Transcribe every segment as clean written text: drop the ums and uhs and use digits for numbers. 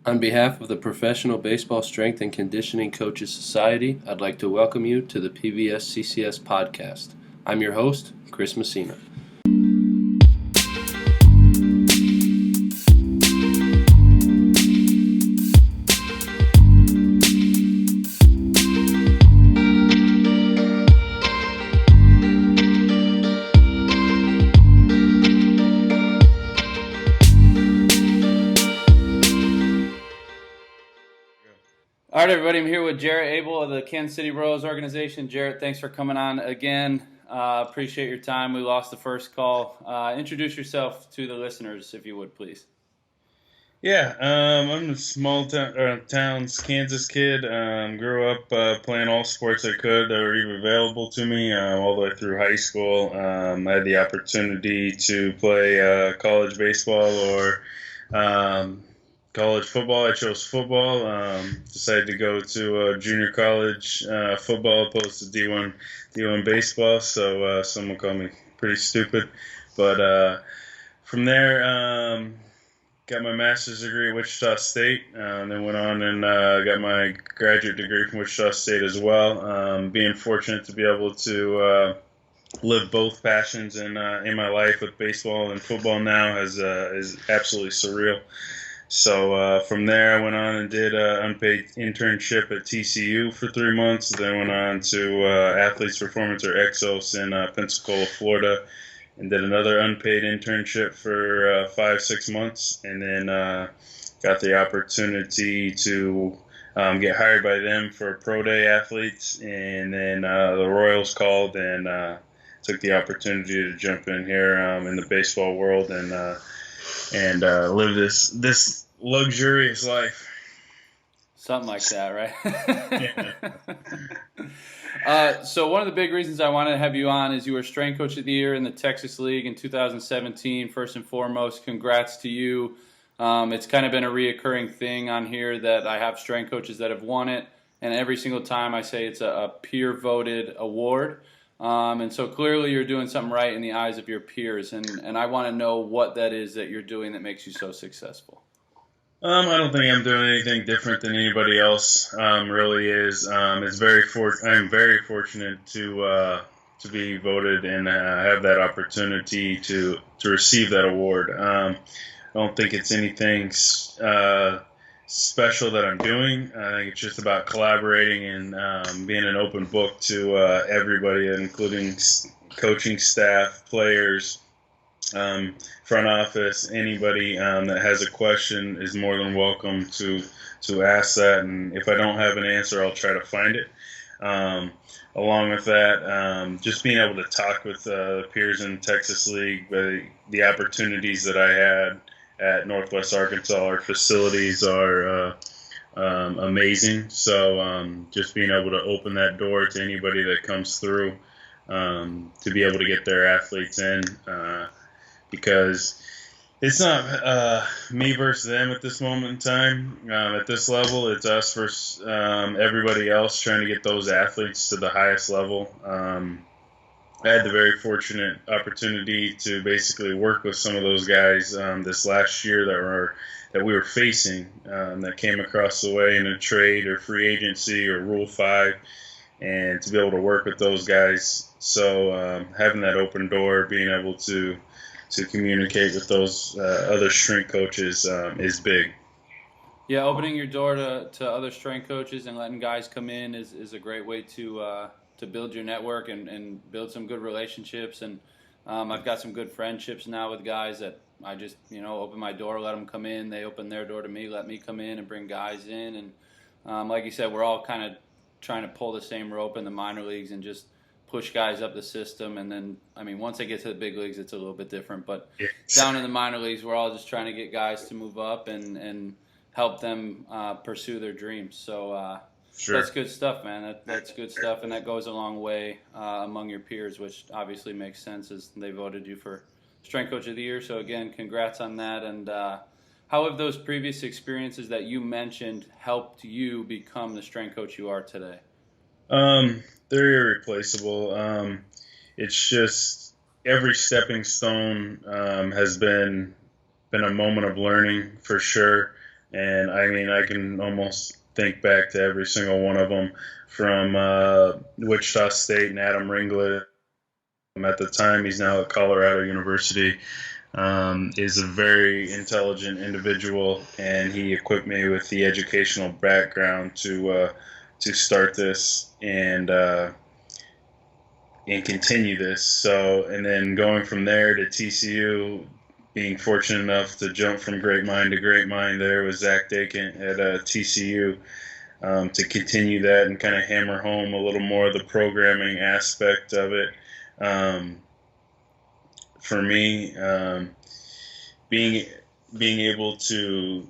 On behalf of the Professional Baseball Strength and Conditioning Coaches Society, I'd like to welcome you to the PBSCCS Podcast. I'm your host, Chris Messina. All right, everybody, I'm here with Jarret Abell of the Kansas City Royals organization. Jarret, thanks for coming on again. Appreciate your time. We lost the first call. Introduce yourself to the listeners, if you would, please. Yeah, I'm a small town's Kansas kid. Grew up playing all sports I could that were even available to me all the way through high school. I had the opportunity to play college baseball or college football. I chose football. Decided to go to junior college football opposed to D1 baseball. So some will call me pretty stupid, but from there. Got my master's degree at Wichita State, and then went on and got my graduate degree from Wichita State as well. Being fortunate to be able to live both passions in my life with baseball and football now is absolutely surreal. So from there, I went on and did an unpaid internship at TCU for 3 months. Then went on to Athletes Performance or Exos in Pensacola, Florida, and did another unpaid internship for 5-6 months, and then got the opportunity to get hired by them for pro day athletes, and then the Royals called and took the opportunity to jump in here in the baseball world and live this luxurious life. Something like that, right? Yeah. So one of the big reasons I wanted to have you on is you were Strength Coach of the Year in the Texas League in 2017. First and foremost, congrats to you. It's kind of been a reoccurring thing on here that I have strength coaches that have won it, and every single time I say it's a peer-voted award. And so clearly you're doing something right in the eyes of your peers, and I want to know what that is that you're doing that makes you so successful. I don't think I'm doing anything different than anybody else. Really is. I'm very fortunate to be voted and have that opportunity to receive that award. I don't think it's anything special that I'm doing. I think it's just about collaborating and being an open book to everybody, including coaching staff, players. Front office, anybody that has a question is more than welcome to ask that, and if I don't have an answer, I'll try to find it. Along with that, just being able to talk with peers in Texas League, the opportunities that I had at Northwest Arkansas, our facilities are amazing. So just being able to open that door to anybody that comes through to be able to get their athletes in. Because it's not me versus them at this moment in time. At this level, it's us versus everybody else trying to get those athletes to the highest level. I had the very fortunate opportunity to basically work with some of those guys this last year that we were facing that came across the way in a trade or free agency or Rule 5, and to be able to work with those guys. So having that open door, being able to communicate with those other strength coaches is big. Yeah, opening your door to other strength coaches and letting guys come in is a great way to build your network and build some good relationships. And I've got some good friendships now with guys that I just open my door, let them come in. They open their door to me, let me come in and bring guys in. And like you said, we're all kind of trying to pull the same rope in the minor leagues and just push guys up the system, and then once they get to the big leagues, it's a little bit different. But down in the minor leagues, we're all just trying to get guys to move up and help them pursue their dreams. So Sure. That's good stuff, man. That's good stuff, and that goes a long way among your peers, which obviously makes sense as they voted you for Strength Coach of the Year. So again, congrats on that. And how have those previous experiences that you mentioned helped you become the strength coach you are today? They're irreplaceable. It's just every stepping stone has been a moment of learning for sure. And I mean, I can almost think back to every single one of them, from Wichita State and Adam Ringlet. At the time, he's now at Colorado University. Is a very intelligent individual, and he equipped me with the educational background to start this and continue this. So, and then going from there to TCU, being fortunate enough to jump from great mind to great mind there with Zach Dakin at TCU, to continue that and kind of hammer home a little more of the programming aspect of it. For me, being able to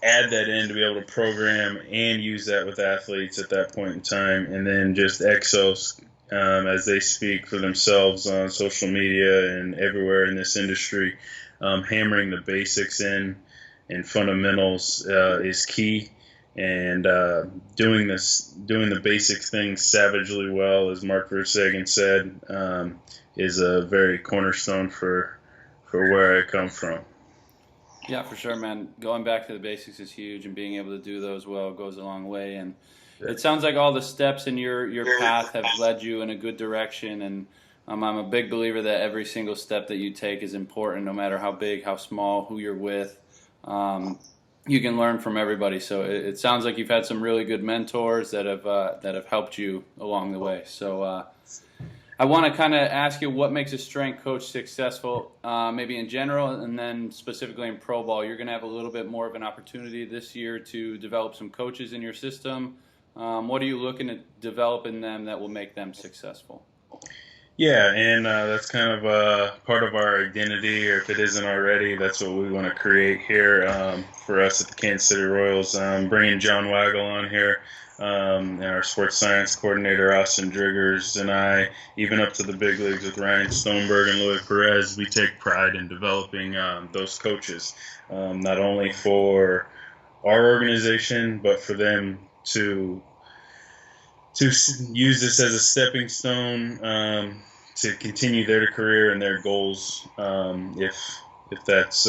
add that in, to be able to program and use that with athletes at that point in time, and then just Exos, as they speak for themselves on social media and everywhere in this industry, hammering the basics in and fundamentals is key. And doing the basic things savagely well, as Mark Versagen said, is a very cornerstone for where I come from. Yeah, for sure, man. Going back to the basics is huge, and being able to do those well goes a long way. And it sounds like all the steps in your path have led you in a good direction. And I'm a big believer that every single step that you take is important, no matter how big, how small, who you're with. You can learn from everybody. So it sounds like you've had some really good mentors that have helped you along the way. So I want to kind of ask you, what makes a strength coach successful, maybe in general, and then specifically in pro ball. You're going to have a little bit more of an opportunity this year to develop some coaches in your system. What are you looking to develop in them that will make them successful? Yeah, and that's kind of part of our identity, or if it isn't already, that's what we want to create here for us at the Kansas City Royals. Bringing John Waggle on here, and our sports science coordinator, Austin Driggers, and I, even up to the big leagues with Ryan Stoneberg and Louis Perez, we take pride in developing those coaches, not only for our organization, but for them to use this as a stepping stone to continue their career and their goals. If that's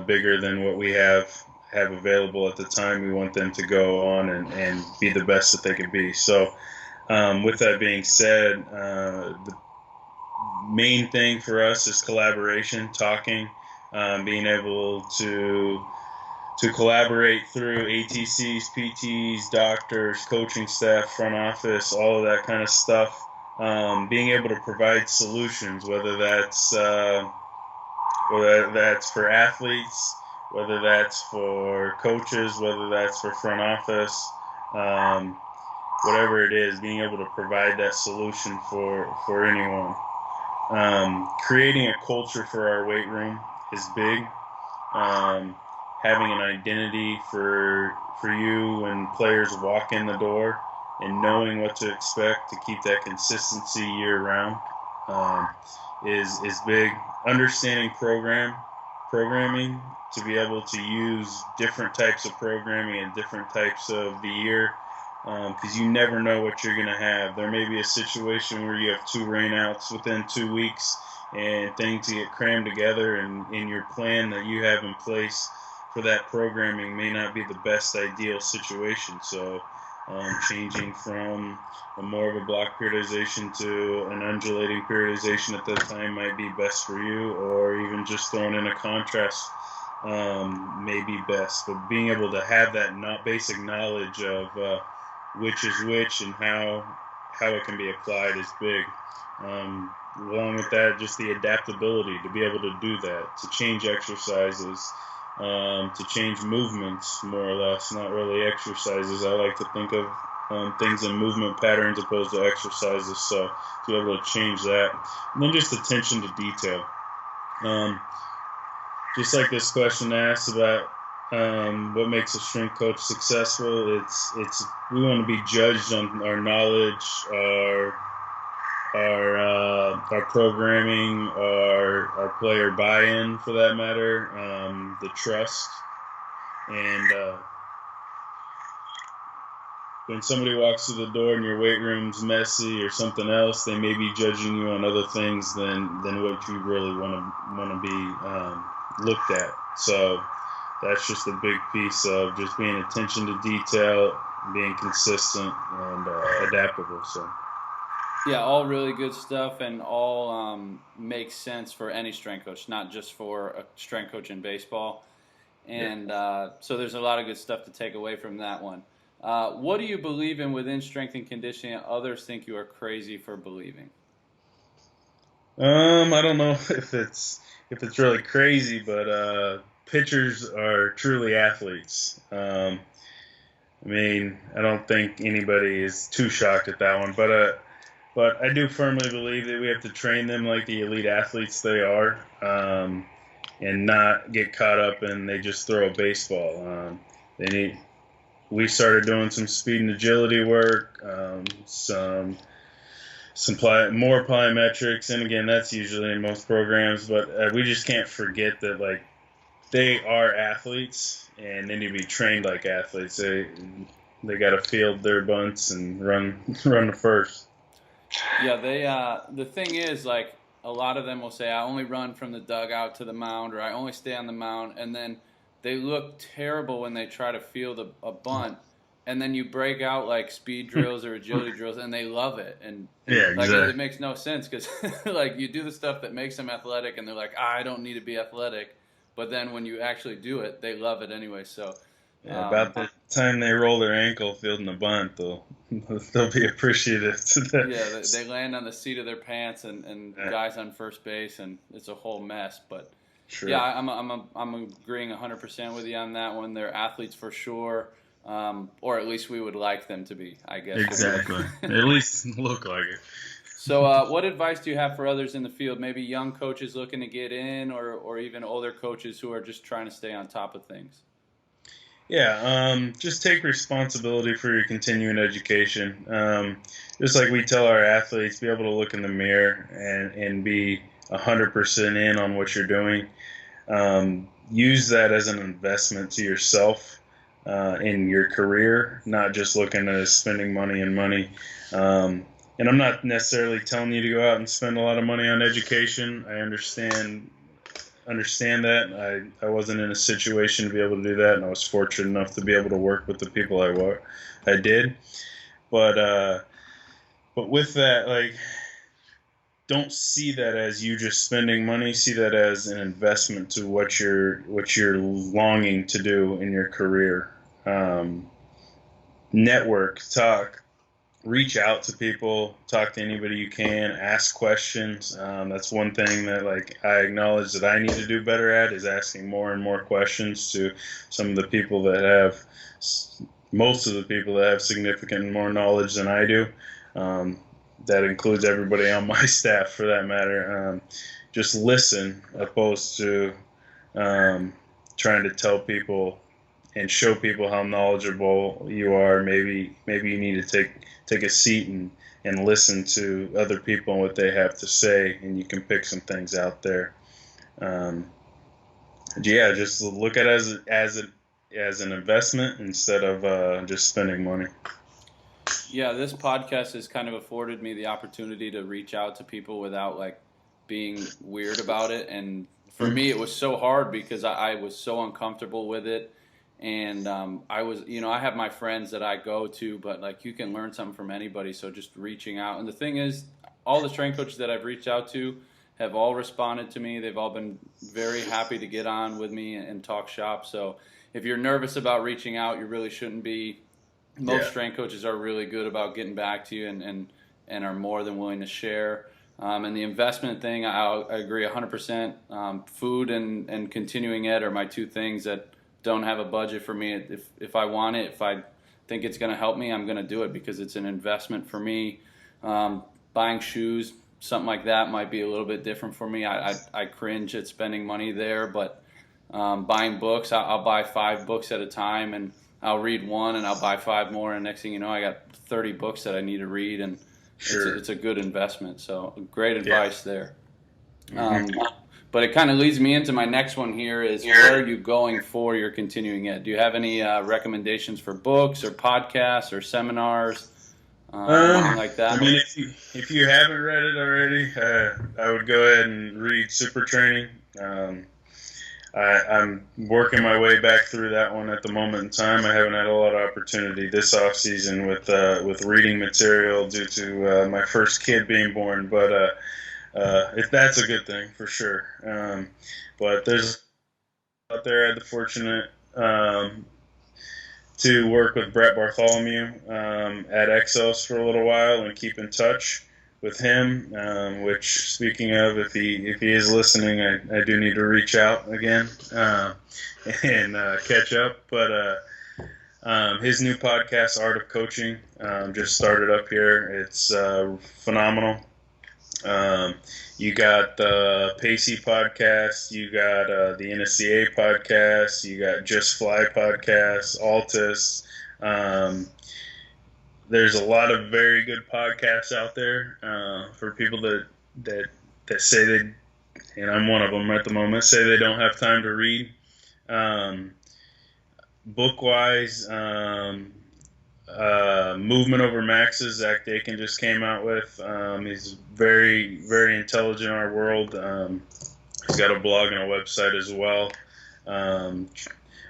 bigger than what we have available at the time, we want them to go on and be the best that they can be. So with that being said, the main thing for us is collaboration, talking, being able to collaborate through ATCs, PTs, doctors, coaching staff, front office, all of that kind of stuff. Being able to provide solutions, whether that's for athletes, whether that's for coaches, whether that's for front office, whatever it is, being able to provide that solution for anyone. Creating a culture for our weight room is big. Having an identity for you when players walk in the door, and knowing what to expect to keep that consistency year round is big. Understanding programming to be able to use different types of programming and different types of the year, because you never know what you're going to have. There may be a situation where you have 2 rainouts within 2 weeks and things get crammed together, and in your plan that you have in place for that programming may not be the best ideal situation. So changing from more of a block periodization to an undulating periodization at that time might be best for you, or even just throwing in a contrast may be best. But being able to have that basic knowledge of which is which and how it can be applied is big. Along with that, just the adaptability to be able to do that, to change exercises, to change movements, more or less, not really exercises. I like to think of things in movement patterns opposed to exercises, so to be able to change that. And then just attention to detail. Just like this question asks about what makes a strength coach successful, it's we want to be judged on our knowledge, our programming, our player buy-in, for that matter, the trust. And when somebody walks through the door and your weight room's messy or something else, they may be judging you on other things than what you really want to be looked at. So that's just a big piece of just being attention to detail, being consistent, and adaptable. So. Yeah, all really good stuff, and all makes sense for any strength coach, not just for a strength coach in baseball. And so there's a lot of good stuff to take away from that one. What do you believe in within strength and conditioning that others think you are crazy for believing? I don't know if it's really crazy, but pitchers are truly athletes. I mean, I don't think anybody is too shocked at that one, but I do firmly believe that we have to train them like the elite athletes they are, and not get caught up in they just throw a baseball. We started doing some speed and agility work, some more plyometrics, and again, that's usually in most programs. But we just can't forget that like they are athletes, and they need to be trained like athletes. They got to field their bunts and run the first. Yeah, the thing is, like, a lot of them will say, I only run from the dugout to the mound, or I only stay on the mound, and then they look terrible when they try to field a bunt, and then you break out, like, speed drills or agility drills, and they love it. And yeah, like, exactly. it makes no sense, because, like, you do the stuff that makes them athletic, and they're like, I don't need to be athletic, but then when you actually do it, they love it anyway, so... Yeah, about the time they roll their ankle fielding the bunt, they'll be appreciative to that. Yeah, they land on the seat of their pants and guys on first base, and it's a whole mess. But sure. Yeah, I'm agreeing 100% with you on that one. They're athletes for sure, or at least we would like them to be, I guess. Exactly. At least look like it. So what advice do you have for others in the field, maybe young coaches looking to get in, or even older coaches who are just trying to stay on top of things? Yeah, just take responsibility for your continuing education. Just like we tell our athletes, be able to look in the mirror and be 100% in on what you're doing. Use that as an investment to yourself in your career, not just looking at spending money. And I'm not necessarily telling you to go out and spend a lot of money on education. I understand that. I wasn't in a situation to be able to do that, and I was fortunate enough to be able to work with the people I did. But with that, like, don't see that as you just spending money. See that as an investment to what you're longing to do in your career. Network, talk, reach out to people, talk to anybody you can, ask questions. That's one thing that, like, I acknowledge that I need to do better at, is asking more and more questions to some of the people that have, most of the people that have significant more knowledge than I do. That includes everybody on my staff, for that matter. Just listen, opposed to trying to tell people and show people how knowledgeable you are. Maybe you need to take a seat and listen to other people and what they have to say, and you can pick some things out there. Just look at it as an investment instead of just spending money. Yeah, this podcast has kind of afforded me the opportunity to reach out to people without, like, being weird about it. And for me, it was so hard because I was so uncomfortable with it. And I have my friends that I go to, but, like, you can learn something from anybody. So just reaching out. And the thing is, all the strength coaches that I've reached out to have all responded to me. They've all been very happy to get on with me and talk shop. So if you're nervous about reaching out, you really shouldn't be. Most strength coaches are really good about getting back to you and are more than willing to share. And the investment thing, I agree 100%. Food and continuing ed are my two things that don't have a budget for me. If I want it, if I think it's going to help me, I'm going to do it because it's an investment for me. Buying shoes, something like that might be a little bit different for me. I cringe at spending money there, but buying books, I'll buy 5 books at a time, and I'll read one and I'll buy 5 more, and next thing you know, I got 30 books that I need to read, and it's a good investment. So great advice there. But it kind of leads me into my next one here is, where are you going for your continuing ed? Do you have any recommendations for books or podcasts or seminars, anything like that? I mean, if you haven't read it already, I would go ahead and read Super Training. I'm working my way back through that one at the moment in time. I haven't had a lot of opportunity this off season with reading material due to my first kid being born, but if that's a good thing for sure. But there's out there. I had the fortunate to work with Brett Bartholomew at Exos for a little while and keep in touch with him. Which, speaking of, if he is listening, I do need to reach out again and catch up. But his new podcast, Art of Coaching, just started up here. It's phenomenal. You got the Pacey podcast, you got the NSCA podcast, you got Just Fly podcast, Altus. There's a lot of very good podcasts out there for people that say they, and I'm one of them at the moment, say they don't have time to read. Book-wise, Movement Over Maxes, Zach Dakin just came out with. He's very, very intelligent in our world. He's got a blog and a website as well.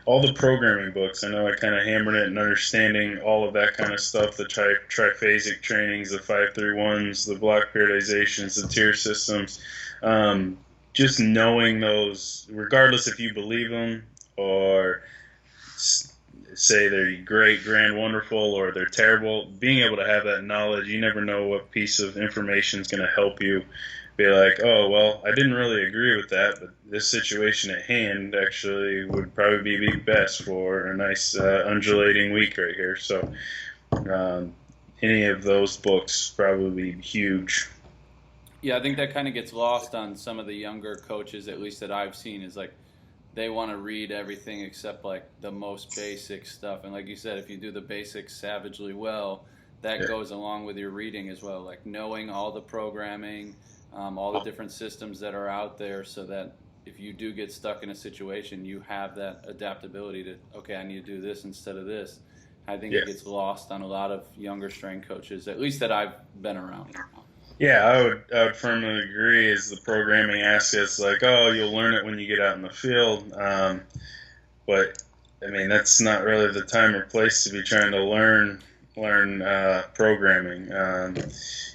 All the programming books, I know I kind of hammered it, and understanding all of that kind of stuff, the triphasic trainings, the 531s, the block periodizations, the tier systems. Just knowing those, regardless if you believe them or say they're great, grand, wonderful, or they're terrible, being able to have that knowledge, you never know what piece of information is going to help you be like, oh, well, I didn't really agree with that, but this situation at hand actually would probably be best for a nice undulating week right here. So any of those books probably be huge. Yeah, I think that kind of gets lost on some of the younger coaches, at least that I've seen, is like they want to read everything except like the most basic stuff. And like you said, if you do the basics savagely well, that goes along with your reading as well, like knowing all the programming, all the different systems that are out there, so that if you do get stuck in a situation, you have that adaptability to, okay, I need to do this instead of this. I think it gets lost on a lot of younger strength coaches, at least that I've been around. Yeah, I would firmly agree. Is the programming aspects like, oh, you'll learn it when you get out in the field, but I mean that's not really the time or place to be trying to learn programming.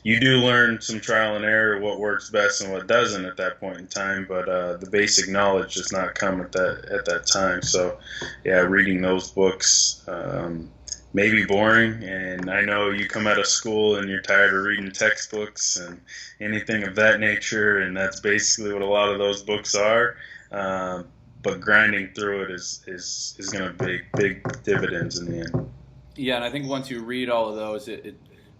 You do learn some trial and error, what works best and what doesn't at that point in time, but the basic knowledge does not come at that time. So, yeah, reading those books may be boring, and I know you come out of school and you're tired of reading textbooks and anything of that nature, and that's basically what a lot of those books are. But grinding through it is going to pay big dividends in the end. Yeah, and I think once you read all of those,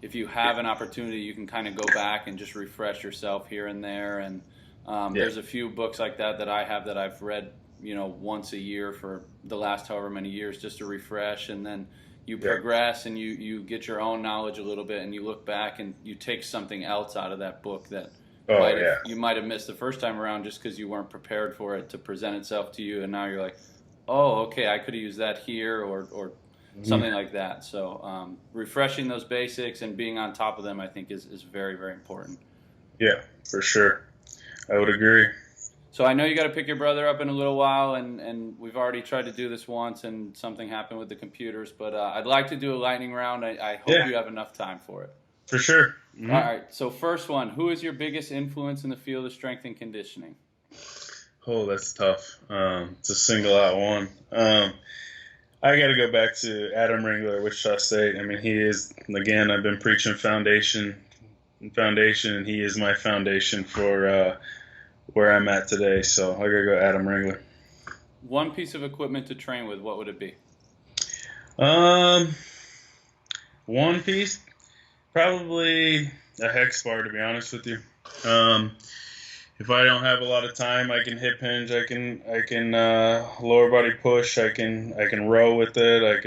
if you have an opportunity, you can kind of go back and just refresh yourself here and there. And there's a few books like that I have that I've read, once a year for the last however many years, just to refresh. And then you progress and you get your own knowledge a little bit, and you look back and you take something else out of that book that you might have missed the first time around just because you weren't prepared for it to present itself to you. And now you're like, oh, okay, I could have used that here or something like that. So refreshing those basics and being on top of them, I think, is very, very important. Yeah, for sure. I would agree. So I know you got to pick your brother up in a little while, and we've already tried to do this once, and something happened with the computers. But I'd like to do a lightning round. I hope you have enough time for it. For sure. Mm-hmm. All right. So first one, who is your biggest influence in the field of strength and conditioning? Oh, that's tough to single out one. I got to go back to Adam Ringler, Wichita State. I mean, he is, again, I've been preaching foundation, and he is my foundation for where I'm at today. So I got to go Adam Ringler. One piece of equipment to train with, what would it be? One piece, probably a hex bar, to be honest with you. If I don't have a lot of time, I can hip hinge, I can lower body push, I can row with it, I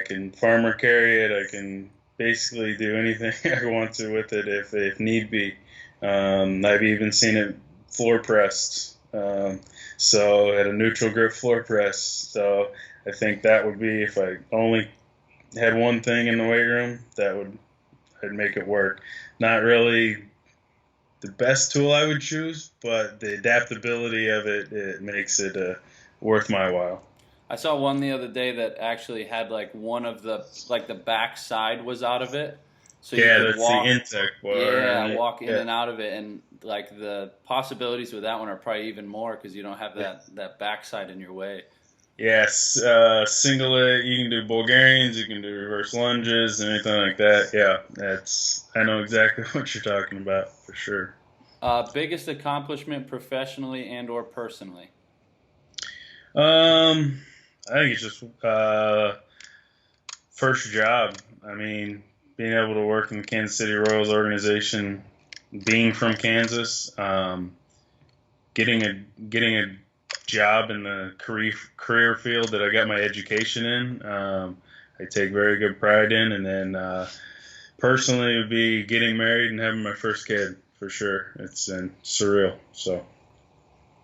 can farmer carry it, I can basically do anything I want to with it if need be. I've even seen it floor pressed, so at a neutral grip floor press. So I think that would be, if I only had one thing in the weight room, I'd make it work. Not really the best tool I would choose, but the adaptability of it makes it worth my while. I saw one the other day that actually had like one of the back side was out of it, so you could that's walk. the intake bar. Yeah, walk in and out of it, and like the possibilities with that one are probably even more because you don't have that backside in your way. Yes, single leg. You can do Bulgarians. You can do reverse lunges, anything like that. Yeah, I know exactly what you're talking about for sure. Biggest accomplishment professionally and/or personally? I think it's just first job. I mean, being able to work in the Kansas City Royals organization, being from Kansas, getting a job in the career field that I got my education in, I take very good pride in. And then personally, it would be getting married and having my first kid for sure. It's surreal. So.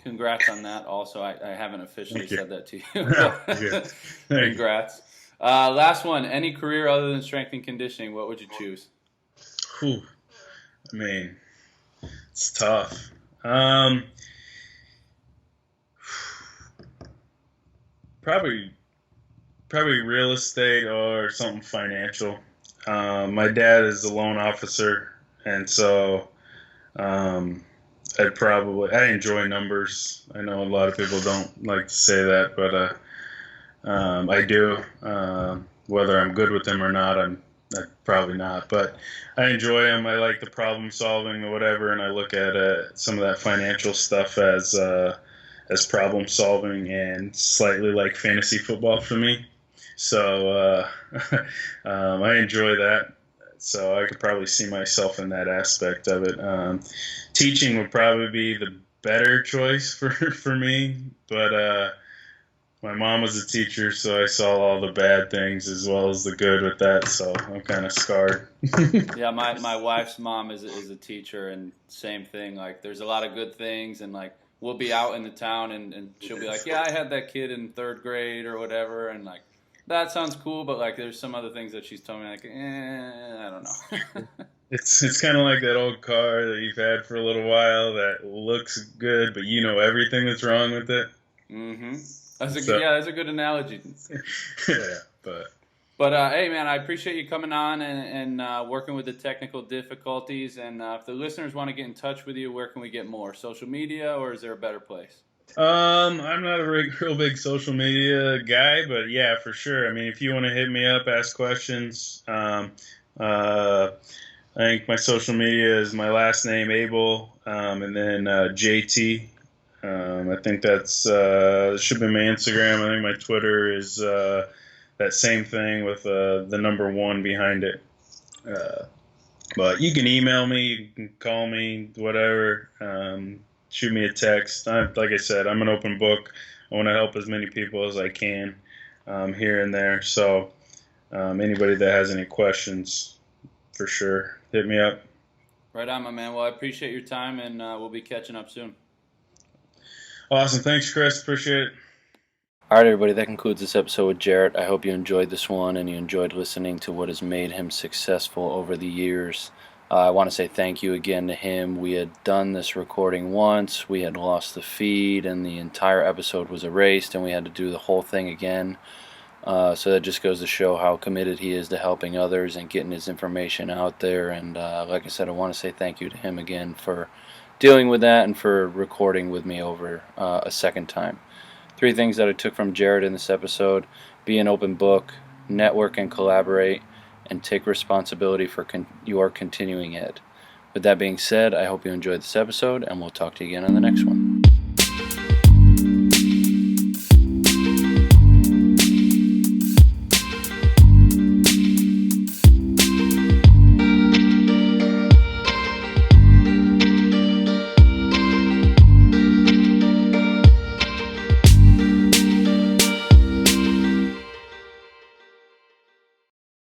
Congrats on that. Also, I haven't officially said that to you. Yeah. Congrats. Last one. Any career other than strength and conditioning, what would you choose? Whew. I mean, it's tough. Probably real estate or something financial. My dad is a loan officer, and so I enjoy numbers. I know a lot of people don't like to say that, but I do. Whether I'm good with them or not, I'm probably not. But I enjoy them. I like the problem solving or whatever, and I look at some of that financial stuff as problem solving and slightly like fantasy football for me. So I enjoy that. So I could probably see myself in that aspect of it. Teaching would probably be the better choice for me, but my mom was a teacher, so I saw all the bad things as well as the good with that, so I'm kind of scarred. Yeah, my wife's mom is a teacher, and same thing. Like, there's a lot of good things, and like we'll be out in the town, and she'll be like, yeah, I had that kid in 3rd grade or whatever, and like, that sounds cool, but like there's some other things that she's told me like, I don't know. It's kind of like that old car that you've had for a little while that looks good, but you know everything that's wrong with it. Mm-hmm. That's a good analogy. Yeah, but hey, man, I appreciate you coming on and working with the technical difficulties. And if the listeners want to get in touch with you, where can we get more? Social media, or is there a better place? I'm not a real big social media guy, but yeah, for sure. I mean, if you want to hit me up, ask questions. I think my social media is my last name, Abell, and then JT. I think that's should be my Instagram. I think my Twitter is that same thing with the number 1 behind it. But you can email me, you can call me, whatever. Shoot me a text. Like I said, I'm an open book. I want to help as many people as I can here and there. So anybody that has any questions, for sure, hit me up. Right on, my man. Well, I appreciate your time, and we'll be catching up soon. Awesome. Thanks, Chris. Appreciate it. All right, everybody. That concludes this episode with Jarret. I hope you enjoyed this one and you enjoyed listening to what has made him successful over the years. I want to say thank you again to him. We had done this recording once. We had lost the feed, and the entire episode was erased, and we had to do the whole thing again. So that just goes to show how committed he is to helping others and getting his information out there. And like I said, I want to say thank you to him again for dealing with that and for recording with me over a second time. 3 things that I took from Jarret in this episode: be an open book, network and collaborate, and take responsibility for your continuing ed. With that being said, I hope you enjoyed this episode, and we'll talk to you again on the next one.